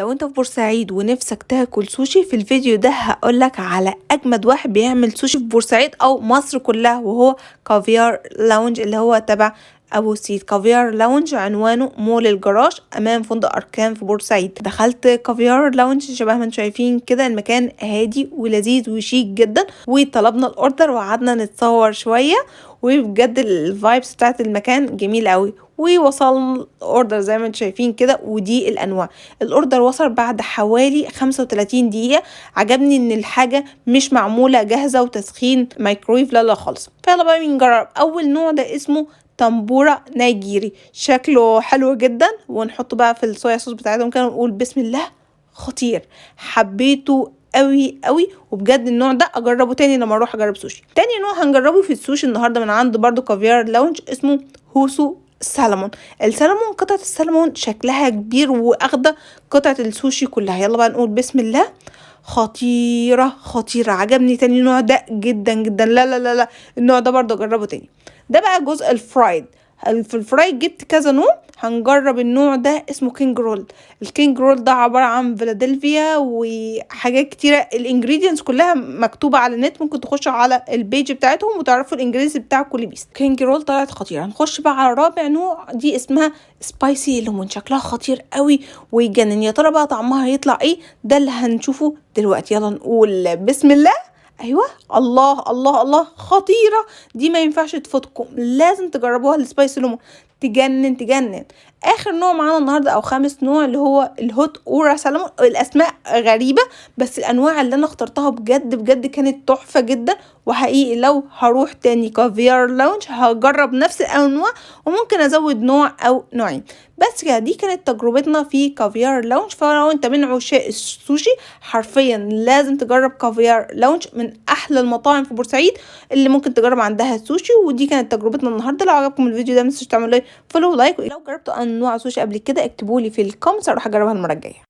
لو انت في بورسعيد ونفسك تاكل سوشي، في الفيديو ده هقولك على اجمد واحد بيعمل سوشي في بورسعيد او مصر كلها، وهو كافيار لاونج اللي هو تبع ابو سيد. كافيار لاونج عنوانه مول الجراج امام فندق اركان في بورسعيد. دخلت كافيار لاونج شبه ما انتم شايفين كده، المكان هادي ولذيذ وشيك جدا، وطلبنا الاوردر وقعدنا نتصور شويه، وبجد الفايبس بتاعت المكان جميل قوي. ووصل اوردر زي ما انتم شايفين كده، ودي الانواع. الاوردر وصل بعد حوالي 35 دقيقة. عجبني ان الحاجة مش معمولة جاهزة وتسخين مايكرويف، لا خالص. فيلا بقى نجرب. اول نوع ده اسمه تنبورة نيجيري، شكله حلو جدا. ونحط بقى في الصويا صوص بتاعتهم كده ونقول بسم الله. خطير، حبيته قوي قوي، وبجد النوع ده اجربه تاني لما اروح اجرب سوشي. تاني نوع هنجربه في السوشي النهارده من عند برضو كافيار لاونج، اسمه هوسو سالمون. السلمون، قطعة السلمون شكلها كبير واخدة قطعة السوشي كلها. يلا بقى نقول بسم الله. خطيرة خطيرة، عجبني تاني نوع ده جدا جدا. لا النوع ده برضه اجربه تاني. ده بقى جزء الفرايد. في الفرايد جبت كذا نوع، هنجرب النوع ده اسمه كينج رول. الكينج رول ده عبارة عن فيلادلفيا وحاجات كتيرة. الانجريدينتس كلها مكتوبة على النت، ممكن تخشوا على البيج بتاعتهم وتعرفوا الانجريدينتس بتاع كل بيس. كينج رول طلعت خطيرة. هنخش بقى على رابع نوع، دي اسمها سبايسي ليمون، شكلها خطير قوي ويجنن. يا ترى بقى طعمها هيطلع ايه؟ ده اللي هنشوفه دلوقتي. يلا نقول بسم الله. ايوه، الله الله الله، خطيره دي، ما ينفعش تفوتكم، لازم تجربوها. السبايسي ليمون تجنن تجنن. اخر نوع معانا النهارده او خامس نوع اللي هو الهوت اورا سالمون. الاسماء غريبه بس الانواع اللي انا اخترتها بجد بجد كانت تحفه جدا. وحقيقي لو هروح تاني كافيار لاونج هجرب نفس الانواع، وممكن ازود نوع او نوعين. بس كده، دي كانت تجربتنا في كافيار لاونج. فلو انت من عشاق السوشي حرفيا لازم تجرب كافيار لاونج، من احلى المطاعم في بورسعيد اللي ممكن تجرب عندها السوشي. ودي كانت تجربتنا النهارده. لو عجبكم الفيديو ده متنسوش تعملوا فولو ولايك. ولو جربتوا انواع سوشي قبل كده اكتبوا لي في الكومنتس، اروح اجربها المره الجايه.